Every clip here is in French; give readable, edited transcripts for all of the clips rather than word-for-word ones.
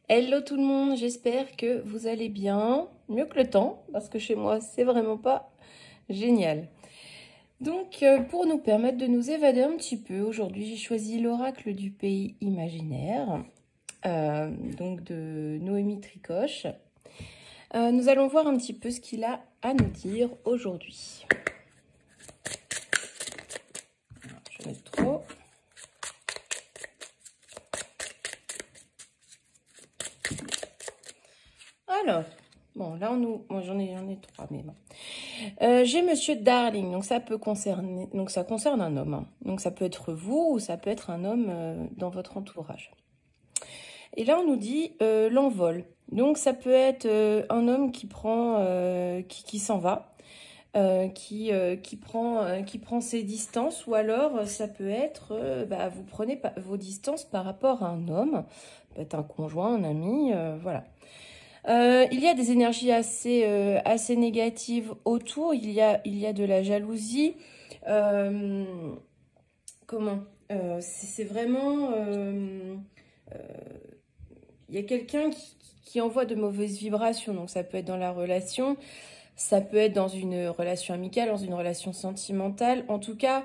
Hello tout le monde, j'espère que vous allez bien, mieux que le temps, parce que chez moi c'est vraiment pas génial. Donc pour nous permettre de nous évader un petit peu, aujourd'hui j'ai choisi l'oracle du pays imaginaire, donc de Noémie Tricoche. Nous allons voir un petit peu ce qu'il a à nous dire aujourd'hui. Je mets trop. Alors, bon, là, bon, j'en ai trois, mais bon. J'ai Monsieur Darling, donc ça peut concerner, donc ça concerne un homme. Hein. Donc ça peut être vous ou ça peut être un homme dans votre entourage. Et là, on nous dit l'envol. Donc ça peut être un homme qui prend, qui s'en va, qui prend ses distances, ou alors ça peut être, vous prenez vos distances par rapport à un homme, peut être un conjoint, un ami, voilà. Il y a des énergies assez négatives autour. Il y a de la jalousie. C'est vraiment... il y a quelqu'un qui envoie de mauvaises vibrations. Donc ça peut être dans la relation, ça peut être dans une relation amicale, dans une relation sentimentale. En tout cas,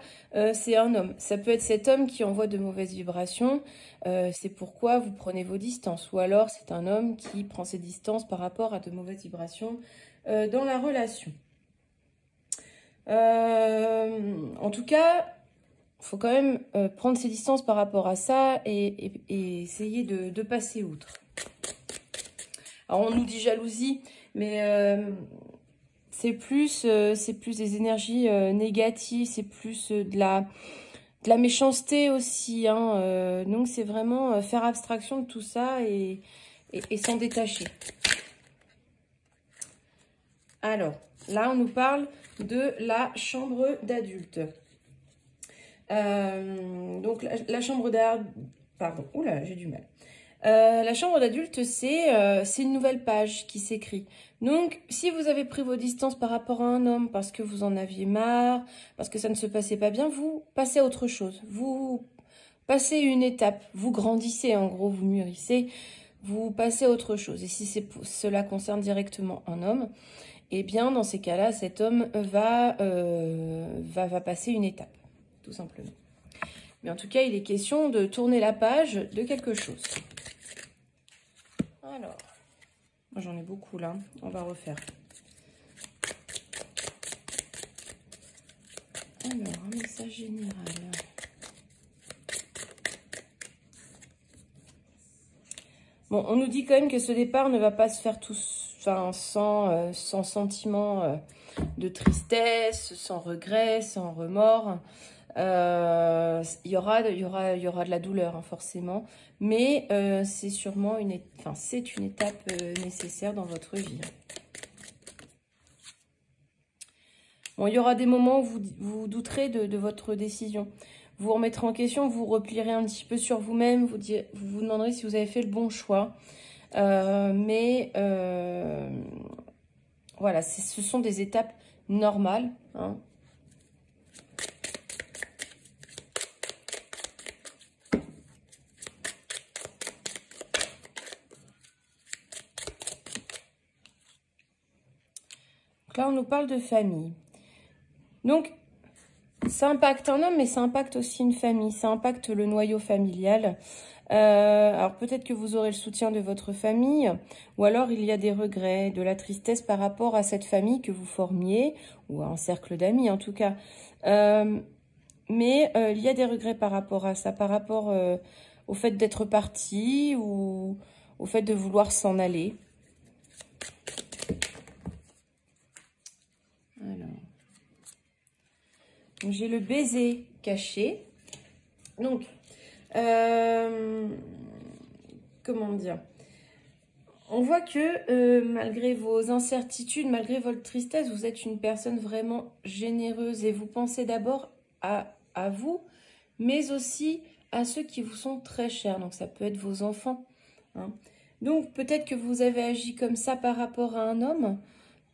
c'est un homme. Ça peut être cet homme qui envoie de mauvaises vibrations. C'est pourquoi vous prenez vos distances. Ou alors, c'est un homme qui prend ses distances par rapport à de mauvaises vibrations dans la relation. En tout cas, il faut quand même prendre ses distances par rapport à ça et essayer de passer outre. Alors, on nous dit jalousie, mais... c'est plus des énergies négatives, c'est plus de la méchanceté aussi. Hein, donc, c'est vraiment faire abstraction de tout ça et s'en détacher. Alors, là, on nous parle de la chambre d'adulte. Donc, la chambre d'adulte... Pardon, oula, j'ai du mal. La chambre d'adulte, c'est une nouvelle page qui s'écrit. Donc, si vous avez pris vos distances par rapport à un homme parce que vous en aviez marre, parce que ça ne se passait pas bien, vous passez à autre chose. Vous passez une étape, vous grandissez en gros, vous mûrissez, vous passez à autre chose. Et si cela concerne directement un homme, eh bien, dans ces cas-là, cet homme va passer une étape, tout simplement. Mais en tout cas, il est question de tourner la page de quelque chose. Alors, j'en ai beaucoup là, on va refaire. Alors, un message général. Bon, on nous dit quand même que ce départ ne va pas se faire sans sentiment de tristesse, sans regret, sans remords. Il y aura de la douleur, hein, forcément, mais c'est sûrement une étape nécessaire dans votre vie. Bon, il y aura des moments où vous douterez de votre décision. Vous vous remettrez en question, vous replierez un petit peu sur vous-même, vous vous demanderez si vous avez fait le bon choix. Voilà, ce sont des étapes normales, hein. Là, on nous parle de famille. Donc, ça impacte un homme, mais ça impacte aussi une famille. Ça impacte le noyau familial. Alors, peut-être que vous aurez le soutien de votre famille, ou alors il y a des regrets, de la tristesse par rapport à cette famille que vous formiez, ou à un cercle d'amis en tout cas. Mais il y a des regrets par rapport à ça, par rapport au fait d'être parti, ou au fait de vouloir s'en aller. J'ai le baiser caché. Donc, comment dire? On voit que malgré vos incertitudes, malgré votre tristesse, vous êtes une personne vraiment généreuse et vous pensez d'abord à vous, mais aussi à ceux qui vous sont très chers. Donc, ça peut être vos enfants. Hein. Donc, peut-être que vous avez agi comme ça par rapport à un homme,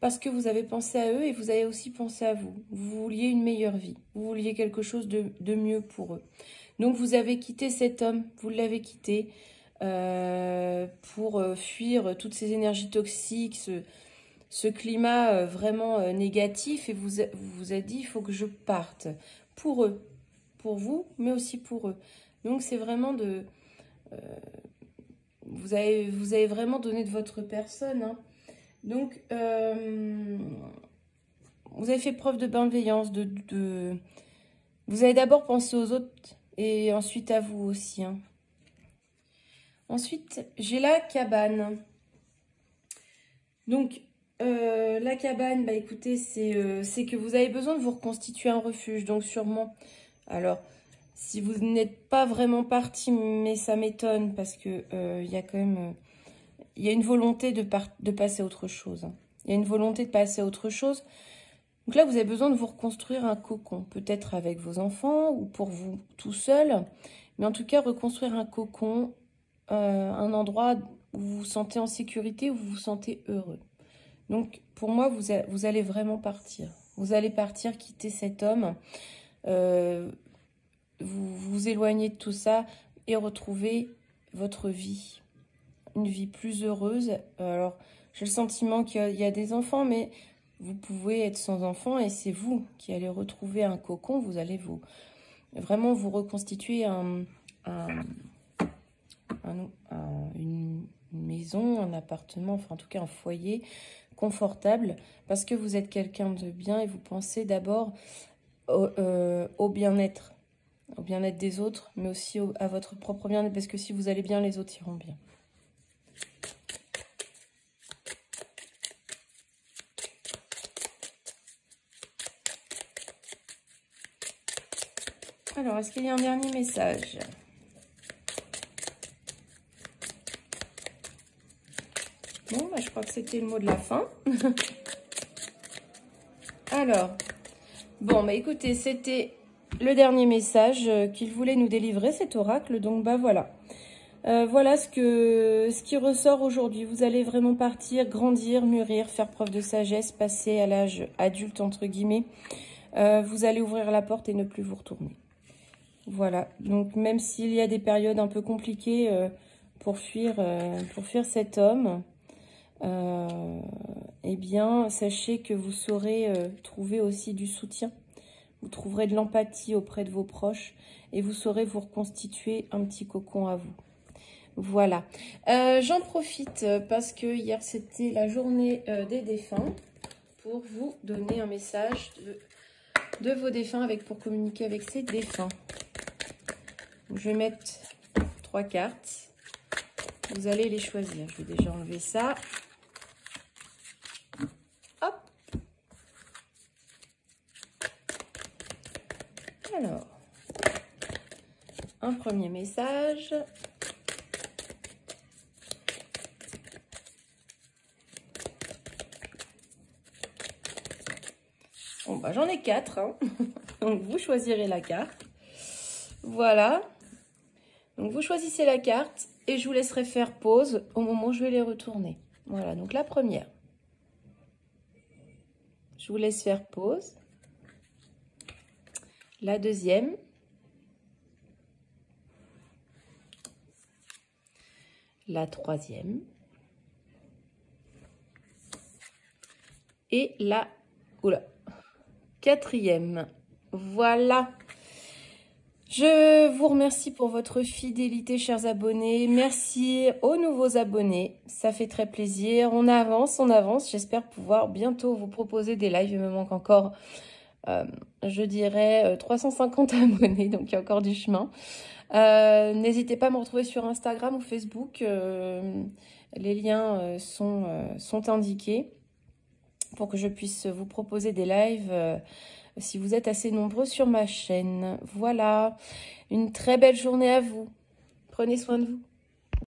parce que vous avez pensé à eux et vous avez aussi pensé à vous. Vous vouliez une meilleure vie. Vous vouliez quelque chose de mieux pour eux. Donc, vous avez quitté cet homme. Vous l'avez quitté pour fuir toutes ces énergies toxiques, ce climat vraiment négatif, et vous a dit, il faut que je parte. Pour eux, pour vous, mais aussi pour eux. Donc c'est vraiment de... vous avez vraiment donné de votre personne, hein. Donc, vous avez fait preuve de bienveillance, vous avez d'abord pensé aux autres et ensuite à vous aussi, hein. Ensuite, j'ai la cabane. Donc, la cabane, bah écoutez, c'est que vous avez besoin de vous reconstituer un refuge, donc sûrement. Alors, si vous n'êtes pas vraiment parti, mais ça m'étonne parce que il y a quand même... il y a une volonté de passer à autre chose, hein. Il y a une volonté de passer à autre chose. Donc là, vous avez besoin de vous reconstruire un cocon, peut-être avec vos enfants ou pour vous tout seul. Mais en tout cas, reconstruire un cocon, un endroit où vous vous sentez en sécurité, où vous vous sentez heureux. Donc, pour moi, vous allez vraiment partir. Vous allez partir, quitter cet homme, vous vous éloignez de tout ça et retrouver votre vie. Une vie plus heureuse. Alors, j'ai le sentiment qu'il y a des enfants, mais vous pouvez être sans enfants et c'est vous qui allez retrouver un cocon. Vous allez vraiment vous reconstituer une maison, un appartement, enfin en tout cas un foyer confortable, parce que vous êtes quelqu'un de bien et vous pensez d'abord au bien-être des autres, mais aussi à votre propre bien-être, parce que si vous allez bien, les autres iront bien. Alors, est-ce qu'il y a un dernier message? Bon, bah, je crois que c'était le mot de la fin. Alors, bon, bah écoutez, c'était le dernier message qu'il voulait nous délivrer, cet oracle. Donc, bah voilà. Voilà ce qui ressort aujourd'hui. Vous allez vraiment partir, grandir, mûrir, faire preuve de sagesse, passer à l'âge adulte, entre guillemets. Vous allez ouvrir la porte et ne plus vous retourner. Voilà, donc même s'il y a des périodes un peu compliquées pour fuir cet homme, eh bien, sachez que vous saurez trouver aussi du soutien. Vous trouverez de l'empathie auprès de vos proches et vous saurez vous reconstituer un petit cocon à vous. Voilà, j'en profite parce que hier c'était la journée des défunts pour vous donner un message de vos défunts pour communiquer avec ces défunts. Je vais mettre 3 cartes. Vous allez les choisir. Je vais déjà enlever ça. Hop. Alors, un premier message. Bon, bah, j'en ai 4. Hein. Donc, vous choisirez la carte. Voilà. Donc, vous choisissez la carte et je vous laisserai faire pause au moment où je vais les retourner. Voilà, donc la première. Je vous laisse faire pause. La deuxième. La troisième. Et la quatrième. Voilà. Je vous remercie pour votre fidélité, chers abonnés. Merci aux nouveaux abonnés. Ça fait très plaisir. On avance, on avance. J'espère pouvoir bientôt vous proposer des lives. Il me manque encore, je dirais, 350 abonnés. Donc, il y a encore du chemin. N'hésitez pas à me retrouver sur Instagram ou Facebook. Les liens sont indiqués pour que je puisse vous proposer des lives si vous êtes assez nombreux sur ma chaîne. Voilà, une très belle journée à vous. Prenez soin de vous.